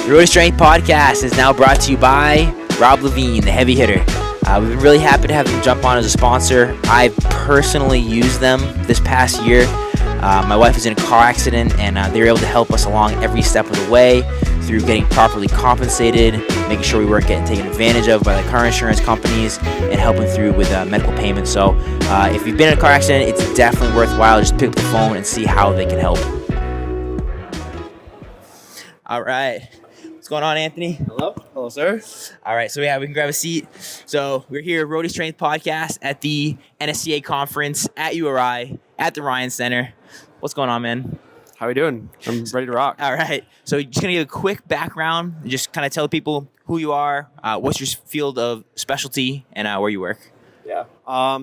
Rhode Strength Podcast is now brought to you by Rob Levine, the heavy hitter. We've been really happy to have them jump on as a sponsor. I've personally used them this past year. My wife was in a car accident, and they were able to help us along every step of the way through getting properly compensated, making sure we weren't getting taken advantage of by the car insurance companies, and helping through with medical payments. So if you've been in a car accident, it's definitely worthwhile. Just pick up the phone and see how they can help. All right. What's going on, Anthony? Hello. Hello, sir. All right, so we can grab a seat. So we're here at Rhode Strength Podcast at the NSCA conference at URI at the Ryan Center. What's going on, man? How are we doing? I'm ready to rock. All right, so just gonna give a quick background and just kind of tell people who you are, what's your field of specialty, and where you work. Yeah.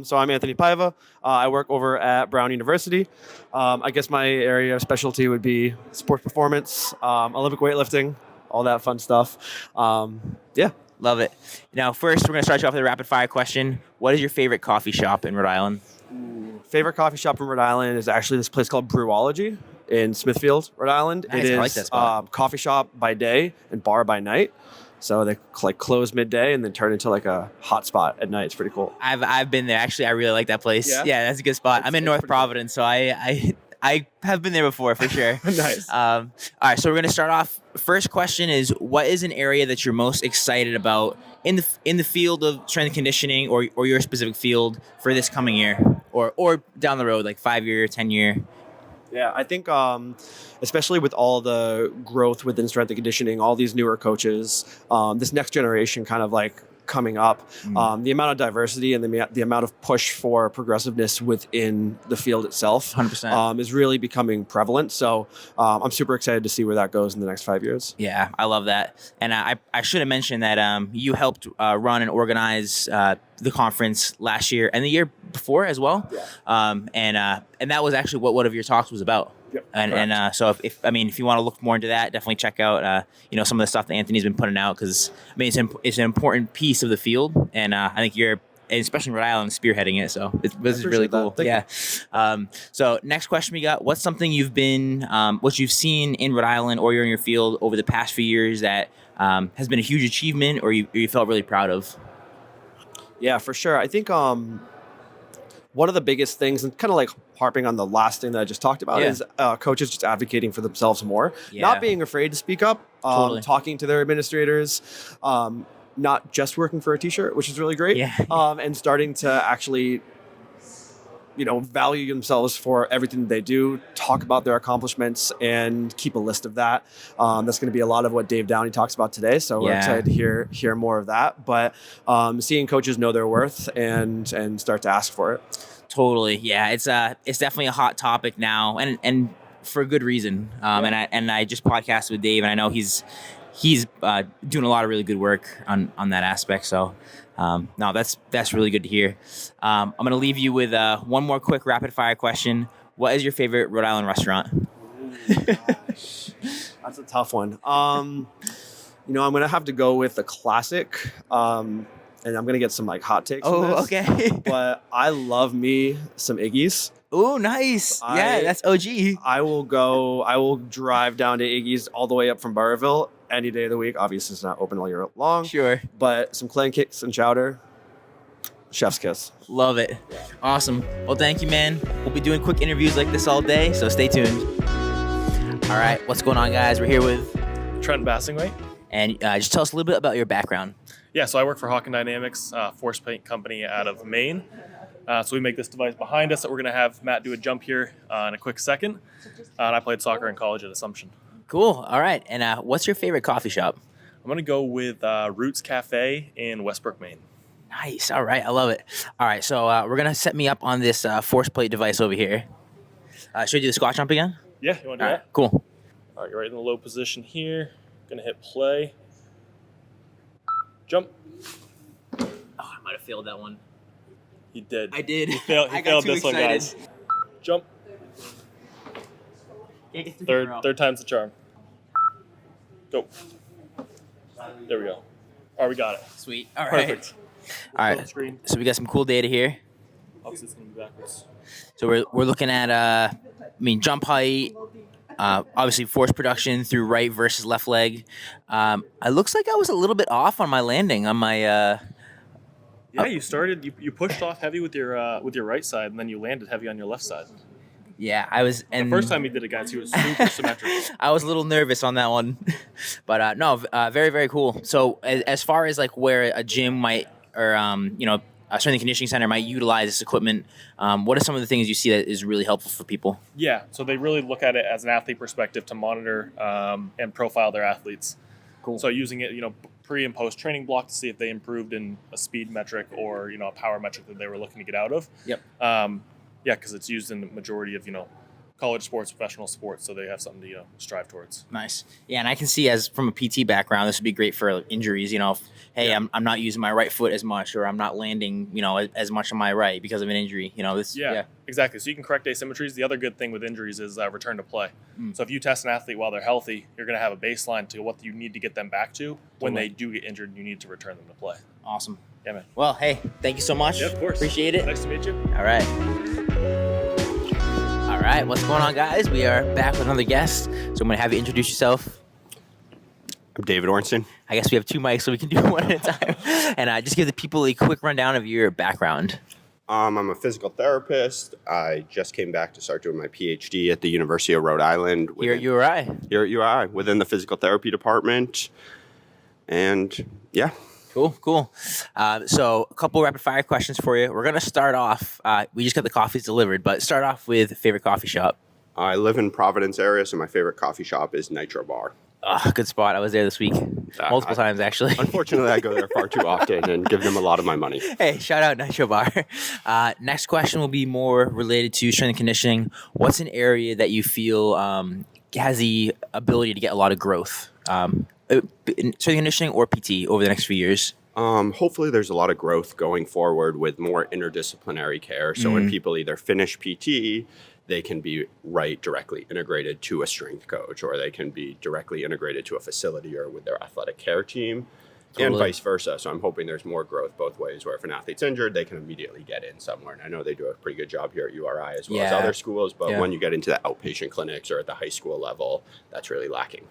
So I'm Anthony Paiva. I work over at Brown University. I guess my area of specialty would be sports performance, Olympic weightlifting, all that fun stuff. Yeah. Love it. Now, first, we're going to start you off with a rapid-fire question. What is your favorite coffee shop in Rhode Island? Favorite coffee shop in Rhode Island is actually this place called Brewology in Smithfield, Rhode Island. Nice. It is I like that spot. Coffee shop by day and bar by night. So they close midday and then turn into a hot spot at night. It's pretty cool. I've been there. Actually, I really like that place. Yeah? That's a good spot. I'm in North Providence, so I have been there before for sure. Nice. All right, so we're going to start off. First question is, what is an area that you're most excited about in the field of strength and conditioning or your specific field for this coming year or down the road, like 5-year, 10-year? Yeah, I think especially with all the growth within strength and conditioning, all these newer coaches, this next generation kind of coming up, the amount of diversity and the amount of push for progressiveness within the field itself 100%. Is really becoming prevalent. So I'm super excited to see where that goes in the next 5 years. Yeah, I love that. And I should have mentioned that you helped run and organize the conference last year and the year before as well. Yeah. And that was actually what one of your talks was about. Yep, and so if you want to look more into that, definitely check out some of the stuff that Anthony's been putting out, because it's an important piece of the field, and I think you're, especially in Rhode Island, spearheading it. So this is really cool. Yeah. So next question we got: what's something what you've seen in Rhode Island or you're in your field over the past few years that has been a huge achievement or you felt really proud of? Yeah, for sure. I think one of the biggest things, and kind of harping on the last thing that I just talked about, is coaches just advocating for themselves more, not being afraid to speak up, Totally. talking to their administrators, not just working for a t-shirt, which is really great, and starting to actually, value themselves for everything they do, talk about their accomplishments, and keep a list of that. That's going to be a lot of what Dave Downey talks about today. So we're excited to hear more of that. But seeing coaches know their worth and start to ask for it. Totally. Yeah. It's definitely a hot topic now, and for a good reason. And I just podcasted with Dave, and I know he's doing a lot of really good work on that aspect. So, no, that's really good to hear. I'm going to leave you with one more quick rapid fire question. What is your favorite Rhode Island restaurant? Gosh, that's a tough one. I'm going to have to go with the classic. And I'm going to get some hot takes. Oh, okay. But I love me some Iggy's. Oh, nice. That's OG. I will drive down to Iggy's all the way up from Burrville any day of the week. Obviously, it's not open all year long. Sure. But some clam cakes and chowder, chef's kiss. Love it. Awesome. Well, thank you, man. We'll be doing quick interviews like this all day, so stay tuned. All right. What's going on, guys? We're here with Trent Bassingthwaite. And just tell us a little bit about your background. Yeah, so I work for Hawkins Dynamics, force paint company out of Maine. So we make this device behind us that we're going to have Matt do a jump here in a quick second. And I played soccer in college at Assumption. Cool. All right. And what's your favorite coffee shop? I'm going to go with Roots Cafe in Westbrook, Maine. Nice. All right. I love it. All right. So we're going to set me up on this force plate device over here. Should we do the squat jump again? Yeah, you want to do that? Cool. All right, you're right in the low position here. Going to hit play. Jump. Oh, I might have failed that one. He did. I did. He failed this one, guys. Jump. Third time's the charm. Go. There we go. All right, we got it. Sweet. All right. Perfect. All right. Screen. So we got some cool data here. Obviously, it's going to be backwards. So we're looking at jump height, obviously force production through right versus left leg. It looks like I was a little bit off on my landing on my. Yeah, you started. You pushed off heavy with your right side, and then you landed heavy on your left side. Yeah, I was. And the first time he did it, guys, he was super symmetrical. I was a little nervous on that one, but no, very very cool. So as far as like where a gym might or a strength and conditioning center might utilize this equipment, what are some of the things you see that is really helpful for people? Yeah, so they really look at it as an athlete perspective to monitor and profile their athletes. Cool. So using it, pre and post training block to see if they improved in a speed metric or a power metric that they were looking to get out of. Yep. Yeah, because it's used in the majority of college sports, professional sports, so they have something to strive towards. Nice. Yeah, and I can see as from a PT background, this would be great for injuries. I'm not using my right foot as much, or I'm not landing as much on my right because of an injury. Yeah, exactly. So you can correct asymmetries. The other good thing with injuries is return to play. So if you test an athlete while they're healthy, you're going to have a baseline to what you need to get them back to when they do get injured. You need to return them to play. Awesome. Yeah, man. Well, hey, thank you so much. Yeah, of course. Appreciate it. Nice to meet you. All right. All right, what's going on, guys? We are back with another guest. So I'm going to have you introduce yourself. I'm David Ornstein. I guess we have 2 mics, so we can do one at a time. And just give the people a quick rundown of your background. I'm a physical therapist. I just came back to start doing my PhD at the University of Rhode Island. Here at URI. Here at URI, within the physical therapy department. And yeah. Cool. So a couple rapid fire questions for you. We're going to start off, we just got the coffees delivered, but start off with favorite coffee shop. I live in Providence area, so my favorite coffee shop is Nitro Bar. Good spot. I was there this week. Multiple times, actually. Unfortunately, I go there far too often and give them a lot of my money. Hey, shout out Nitro Bar. Next question will be more related to strength and conditioning. What's an area that you feel has the ability to get a lot of growth? In strength and conditioning or PT over the next few years? Hopefully there's a lot of growth going forward with more interdisciplinary care. So when people either finish PT, they can be directly integrated to a strength coach, or they can be directly integrated to a facility or with their athletic care team, and vice versa. So I'm hoping there's more growth both ways, where if an athlete's injured, they can immediately get in somewhere. And I know they do a pretty good job here at URI as well as other schools, but when you get into the outpatient clinics or at the high school level, that's really lacking.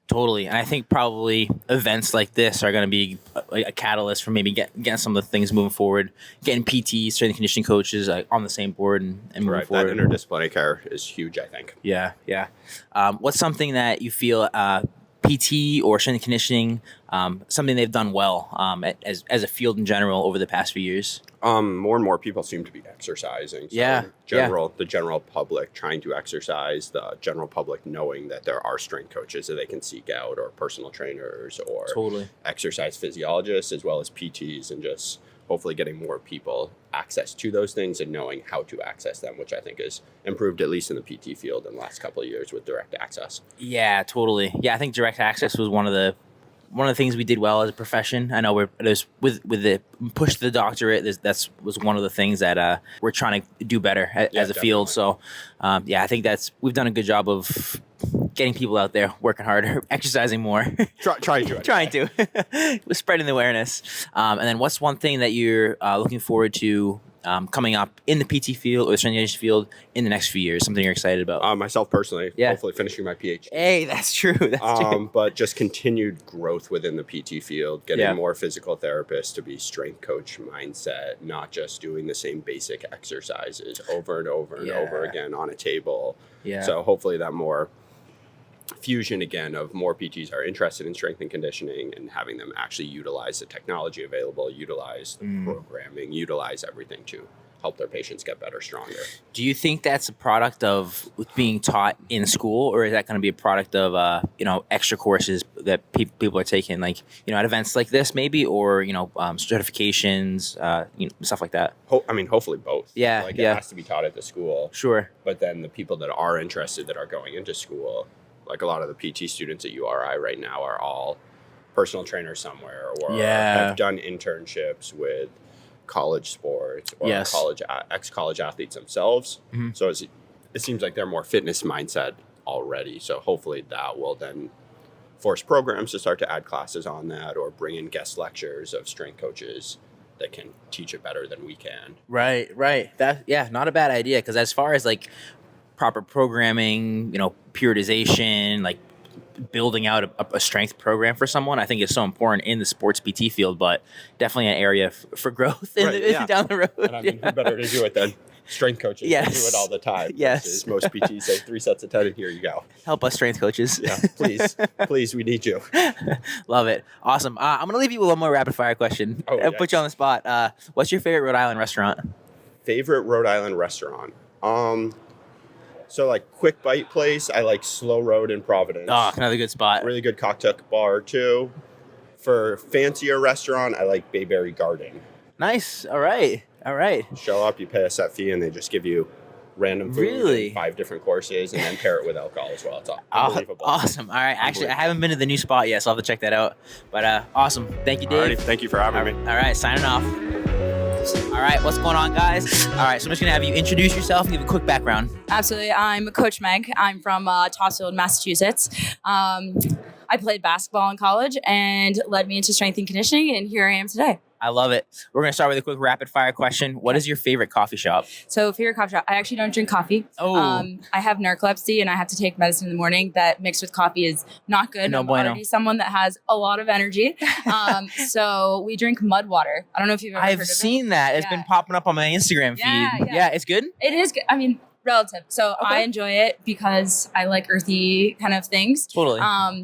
Totally. And I think probably events like this are going to be a catalyst for maybe getting some of the things moving forward, getting PT, strength and conditioning coaches on the same board and moving forward. That interdisciplinary care is huge, I think. Yeah. What's something that you feel PT or strength and conditioning, something they've done well as a field in general over the past few years? More and more people seem to be exercising. So the general public trying to exercise, the general public knowing that there are strength coaches that they can seek out, or personal trainers, or exercise physiologists, as well as PTs, and just hopefully getting more people access to those things and knowing how to access them, which I think has improved, at least in the PT field, in the last couple of years with direct access. Yeah, totally. Yeah, I think direct access was one of the things we did well as a profession. I know with the push to the doctorate, was one of the things that we're trying to do better as a field. So, I think we've done a good job of getting people out there working harder, exercising more. Trying to. We're spreading the awareness. And then what's one thing that you're looking forward to coming up in the PT field or the strength and conditioning field in the next few years? Something you're excited about? Myself personally, hopefully finishing my PhD. Hey, that's true. But just continued growth within the PT field, getting more physical therapists to be strength coach mindset, not just doing the same basic exercises over and over and over again on a table. Yeah. So hopefully that more fusion again of more PTs are interested in strength and conditioning, and having them actually utilize the technology available, utilize the programming, utilize everything to help their patients get better, stronger. Do you think that's a product of being taught in school, or is that going to be a product of extra courses that people are taking, like at events like this maybe, or certifications, stuff like that? Hopefully both. Yeah, It has to be taught at the school. Sure. But then the people that are interested, that are going into school, like a lot of the PT students at URI right now are all personal trainers somewhere, or have done internships with college sports, or ex-college athletes themselves. Mm-hmm. So it seems like they're more fitness mindset already. So hopefully that will then force programs to start to add classes on that, or bring in guest lectures of strength coaches that can teach it better than we can. Right. Not a bad idea, because as far as proper programming, periodization, like building out a strength program for someone, I think is so important in the sports PT field, but definitely an area for growth down the road. And I mean, who better to do it than strength coaches? Yes. Who do it all the time. Yes. Versus most PTs say 3 sets of 10 and here you go. Help us, strength coaches. Yeah, please, we need you. Love it. Awesome. I'm going to leave you with one more rapid fire question. I'll put you on the spot. What's your favorite Rhode Island restaurant? Favorite Rhode Island restaurant? So like quick bite place, I like Slow Road in Providence. Oh, another good spot. Really good cocktail bar too. For fancier restaurant, I like Bayberry Garden. Nice. All right. Show up, you pay a set fee, and they just give you random food. Really? And 5 different courses, and then pair it with alcohol as well. It's unbelievable. Awesome. All right. Actually, I haven't been to the new spot yet, so I'll have to check that out. But awesome. Thank you, Dave. Alrighty, thank you for having me. All right. Signing off. All right. What's going on, guys? All right. So I'm just going to have you introduce yourself and give a quick background. Absolutely. I'm Coach Meg. I'm from Topsfield, Massachusetts. I played basketball in college and led me into strength and conditioning, and here I am today. I love it. We're going to start with a quick rapid fire question. What is your favorite coffee shop? So favorite coffee shop, I actually don't drink coffee. Oh. I have narcolepsy and I have to take medicine in the morning that mixed with coffee is not good. No I'm bueno. already someone that has a lot of energy. So we drink mud water. I don't know if you've ever heard of it. I've seen that. It's Yeah. been popping up on my Instagram feed. Yeah. It's good? It is good. I mean, relative. So Okay. I enjoy it because I like earthy kind of things. Totally.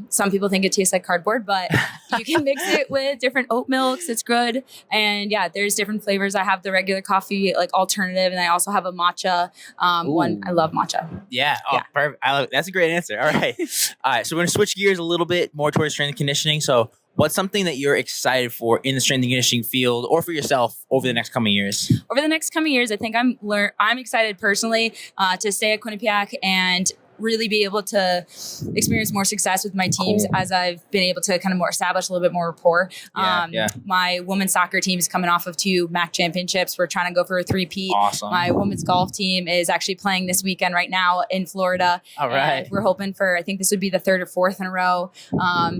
Some people think it tastes like cardboard, but you can mix it with different oat milks. It's good. And yeah, there's different flavors. I have the regular coffee, like alternative, and I also have a matcha one. I love matcha. Yeah. Oh, Yeah. perfect. I love it. That's a great answer. All right. All right. So we're going to switch gears a little bit more towards strength and conditioning. So what's something that you're excited for in the strength and conditioning field or for yourself over the next coming years? Over the next coming years, I think I'm excited personally to stay at Quinnipiac and really be able to experience more success with my teams as I've been able to kind of more establish a little bit more rapport. Yeah. My women's soccer team is coming off of 2 MAC championships. We're trying to go for a 3-peat. Awesome. My women's golf team is actually playing this weekend right now in Florida. All right. And we're hoping for, I think this would be the 3rd or 4th in a row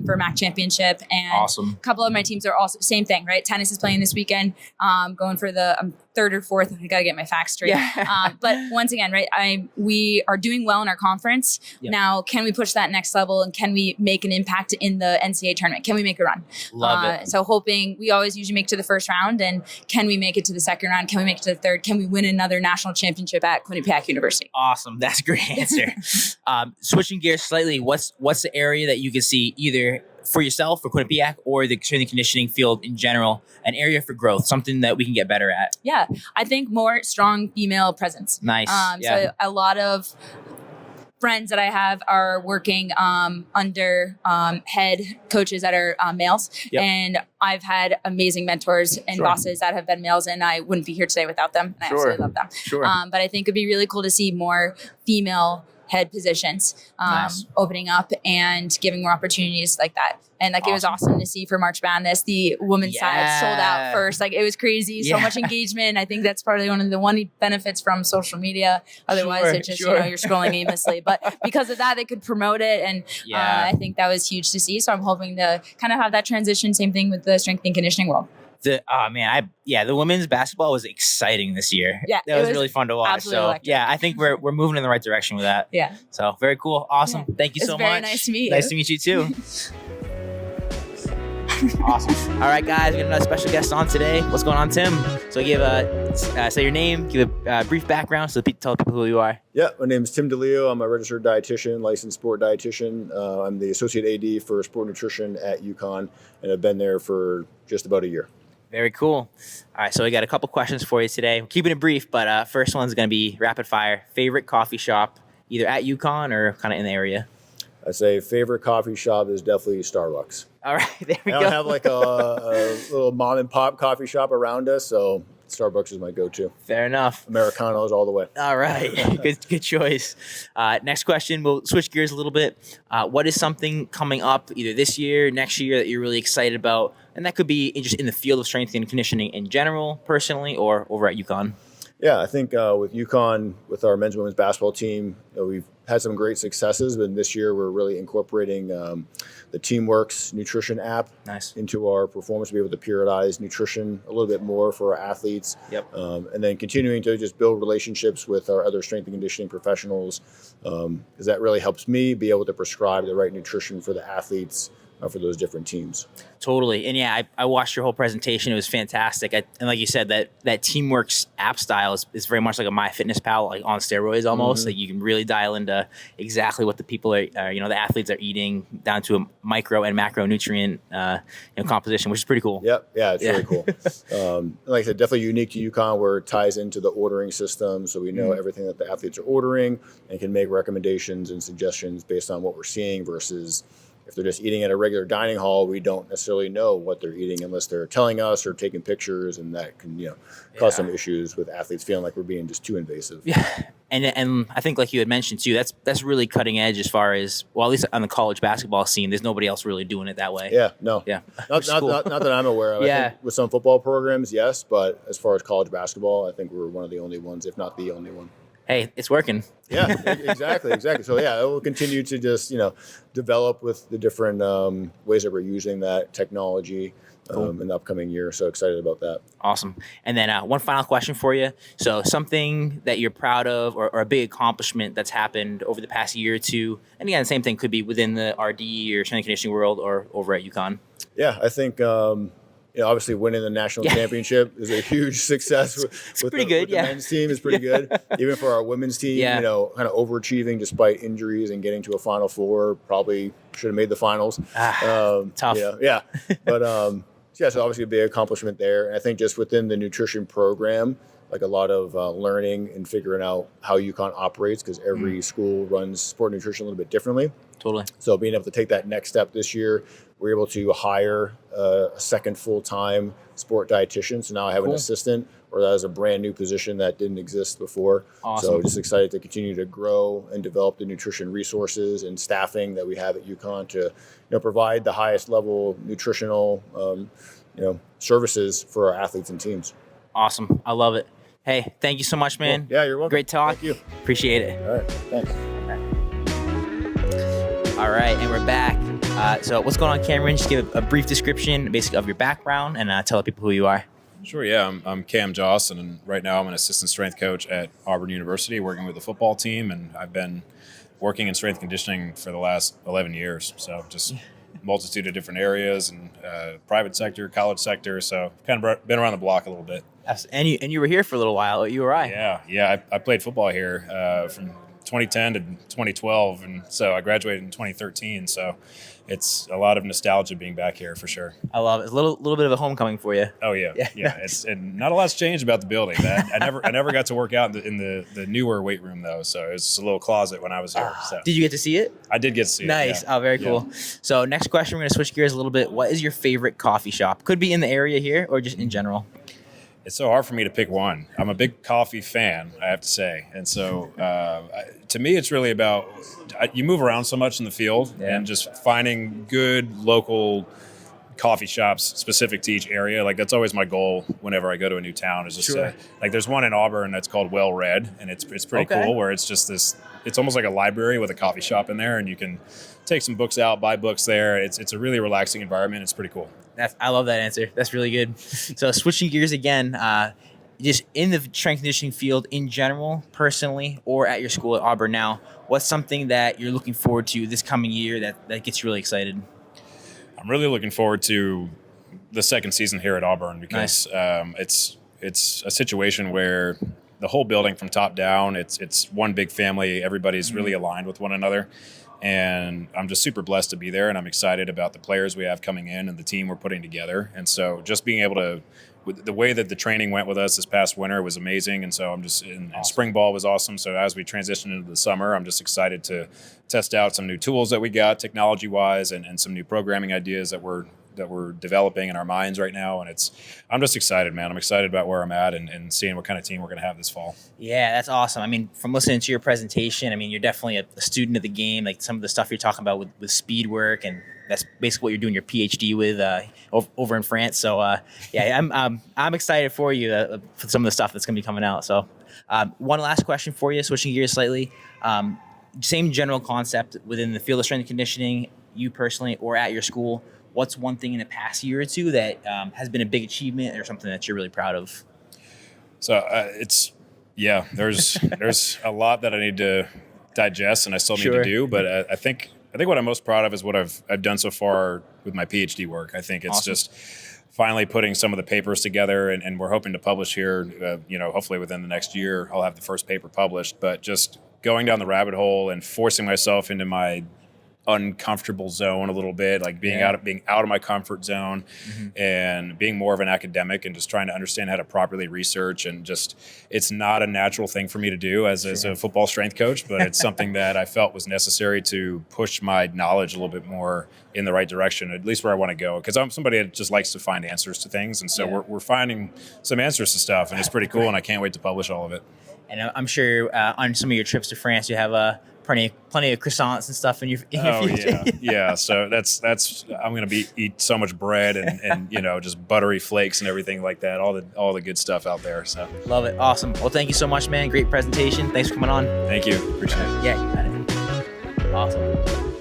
for MAC championship. And Awesome. a couple of my teams are also same thing, right? Tennis is playing this weekend. Going for the 3rd or 4th. I got to get my facts straight. Yeah. But once again, right? We are doing well in our conference. Yep. Now, can we push that next level and can we make an impact in the NCAA tournament? Can we make a run? Love it. So hoping we always usually make it to the first round, and can we make it to the second round? Can we make it to the third? Can we win another national championship at Quinnipiac University? Awesome. That's a great answer. Switching gears slightly, what's the area that you can see either for yourself, for Quinnipiac, or the strength and conditioning field in general, an area for growth, something that we can get better at? Yeah, I think more strong female presence. Nice. So a lot of friends that I have are working under head coaches that are males. Yep. And I've had amazing mentors and Sure. bosses that have been males, and I wouldn't be here today without them. And Sure. I absolutely love them. Sure. But I think it'd be really cool to see more female head positions Nice. opening up and giving more opportunities like that. And like it was awesome to see for March Madness, the women's side sold out first. Like it was crazy, so much engagement. I think that's probably one of the benefits from social media. Otherwise, Sure, it's just sure. you're scrolling aimlessly. But because of that, they could promote it, and I think that was huge to see. So I'm hoping to kind of have that transition. Same thing with the strength and conditioning world. The women's basketball was exciting this year. Yeah, that it was was really fun to watch. absolutely So electric. I think we're moving in the right direction with that. Yeah. So very cool, awesome. Thank you It's so very much. nice to meet you. Nice to meet you too. Awesome. All right, guys, we got another special guest on today. What's going on, Tim? So give say your name, give a brief background, so tell people who you are. Yeah, my name is Tim Dileo. I'm a registered dietitian, licensed sport dietitian. I'm the associate AD for sport nutrition at UCONN, and I've been there for just about a year. Very cool. All right, so we got a couple questions for you today. I'm keeping it brief, but first one's going to be rapid fire. Favorite coffee shop, either at UConn or kind of in the area? I say favorite coffee shop is definitely Starbucks. All right, there we I go. don't have like a little mom and pop coffee shop around us, so Starbucks is my go-to. Fair enough. Americanos all the way. All right, good choice. Next question, we'll switch gears a little bit. What is something coming up either this year, next year that you're really excited about? And that could be just in the field of strength and conditioning in general, personally, or over at UConn. Yeah, I think with UConn, with our men's and women's basketball team, we've had some great successes, but this year we're really incorporating the TeamWorks nutrition app into our performance to be able to periodize nutrition a little bit more for our athletes. Yep. And then continuing to just build relationships with our other strength and conditioning professionals, because that really helps me be able to prescribe the right nutrition for the athletes for those different teams. Totally. And yeah, I watched your whole presentation. It was fantastic. And like you said, that TeamWorks app style is very much like a MyFitnessPal, like on steroids almost. Like you can really dial into exactly what the people are, the athletes are eating down to a micro and macronutrient composition, which is pretty cool. Yep. Yeah, it's really cool. Like I said, definitely unique to UConn where it ties into the ordering system. So we know everything that the athletes are ordering and can make recommendations and suggestions based on what we're seeing versus if they're just eating at a regular dining hall, we don't necessarily know what they're eating unless they're telling us or taking pictures, and that can cause some issues with athletes feeling like we're being just too invasive. Yeah, and I think like you had mentioned too, that's really cutting edge as far as, well, at least on the college basketball scene, there's nobody else really doing it that way. Yeah, no, not that I'm aware of. Yeah, I think with some football programs, yes, but as far as college basketball, I think we're one of the only ones, if not the only one. Hey, it's working. Yeah, exactly. So yeah, it will continue to just develop with the different ways that we're using that technology in the upcoming year. So excited about that. Awesome. And then one final question for you. So something that you're proud of, or a big accomplishment that's happened over the past year or two. And again, the same thing could be within the RD or strength and conditioning world or over at UConn. Yeah, I think. Obviously winning the national championship is a huge success. With pretty the, good, with the men's team is pretty good. Even for our women's team, kind of overachieving despite injuries and getting to a Final Four. Probably should have made the finals. Tough. But so obviously a big accomplishment there. And I think just within the nutrition program, like a lot of learning and figuring out how UConn operates, because every school runs sport nutrition a little bit differently. Totally. So being able to take that next step this year, we're able to hire a second full-time sport dietitian. So now I have an assistant, or that is a brand new position that didn't exist before. Awesome. So just excited to continue to grow and develop the nutrition resources and staffing that we have at UConn to provide the highest level nutritional services for our athletes and teams. Awesome. I love it. Hey, thank you so much, man. Cool. Yeah, you're welcome. Great talk. Thank you. Appreciate it. All right. Thanks. All right, and we're back. So what's going on, Cameron? Just give a brief description, basically, of your background, and tell people who you are. Sure, yeah. I'm Cam Josse, and right now I'm an assistant strength coach at Auburn University, working with the football team, and I've been working in strength conditioning for the last 11 years. So just multitude of different areas, and private sector, college sector. So kind of been around the block a little bit. And you were here for a little while at URI. Yeah. I played football here from 2010 to 2012, and so I graduated in 2013. So it's a lot of nostalgia being back here for sure. I love it. It's a little bit of a homecoming for you. Oh yeah. And not a lot's changed about the building. I never got to work out in the newer weight room though. So it's a little closet when I was here. So. Did you get to see it? I did get to see it. Nice. Yeah. Oh, very cool. So next question, we're gonna switch gears a little bit. What is your favorite coffee shop? Could be in the area here or just in general. It's so hard for me to pick one. I'm a big coffee fan, I have to say. And so to me, it's really about you move around so much in the field and just finding good local coffee shops specific to each area. Like that's always my goal whenever I go to a new town is just like there's one in Auburn that's called Well Read, and it's pretty cool where it's just this, it's almost like a library with a coffee shop in there, and you can take some books out, buy books there. It's a really relaxing environment. It's pretty cool. I love that answer. That's really good. So switching gears again, just in the strength conditioning field in general, personally, or at your school at Auburn now, what's something that you're looking forward to this coming year that gets you really excited? I'm really looking forward to the second season here at Auburn because it's a situation where the whole building from top down, it's one big family. Everybody's really aligned with one another. And I'm just super blessed to be there, and I'm excited about the players we have coming in and the team we're putting together. And so just being able to, with the way that the training went with us this past winter was amazing. And so I'm just, and spring ball was awesome. So as we transition into the summer, I'm just excited to test out some new tools that we got technology-wise and some new programming ideas that we're we're developing in our minds right now. And I'm just excited, man. I'm excited about where I'm at and seeing what kind of team we're going to have this fall. Yeah, that's awesome. I mean, from listening to your presentation, I mean, you're definitely a student of the game. Like some of the stuff you're talking about with speed work, and that's basically what you're doing your PhD with over in France. So yeah, I'm excited for you for some of the stuff that's going to be coming out. So one last question for you, switching gears slightly. Same general concept within the field of strength and conditioning, you personally or at your school. What's one thing in the past year or two that has been a big achievement or something that you're really proud of? So there's a lot that I need to digest and I still need to do, but I think what I'm most proud of is what I've done so far with my PhD work. I think it's just finally putting some of the papers together, and we're hoping to publish here, hopefully within the next year, I'll have the first paper published, but just going down the rabbit hole and forcing myself into my uncomfortable zone a little bit, like being out of my comfort zone, and being more of an academic and just trying to understand how to properly research, and just it's not a natural thing for me to do as a football strength coach, but it's something that I felt was necessary to push my knowledge a little bit more in the right direction, at least where I want to go, because I'm somebody that just likes to find answers to things, and so we're finding some answers to stuff, and it's pretty cool, and I can't wait to publish all of it. And I'm sure on some of your trips to France, you have plenty of croissants and stuff in your future. Yeah. So that's I'm gonna eat so much bread and just buttery flakes and everything like that. All the good stuff out there. So love it. Awesome. Well, thank you so much, man. Great presentation. Thanks for coming on. Thank you. Appreciate it. Yeah, you got it. Awesome.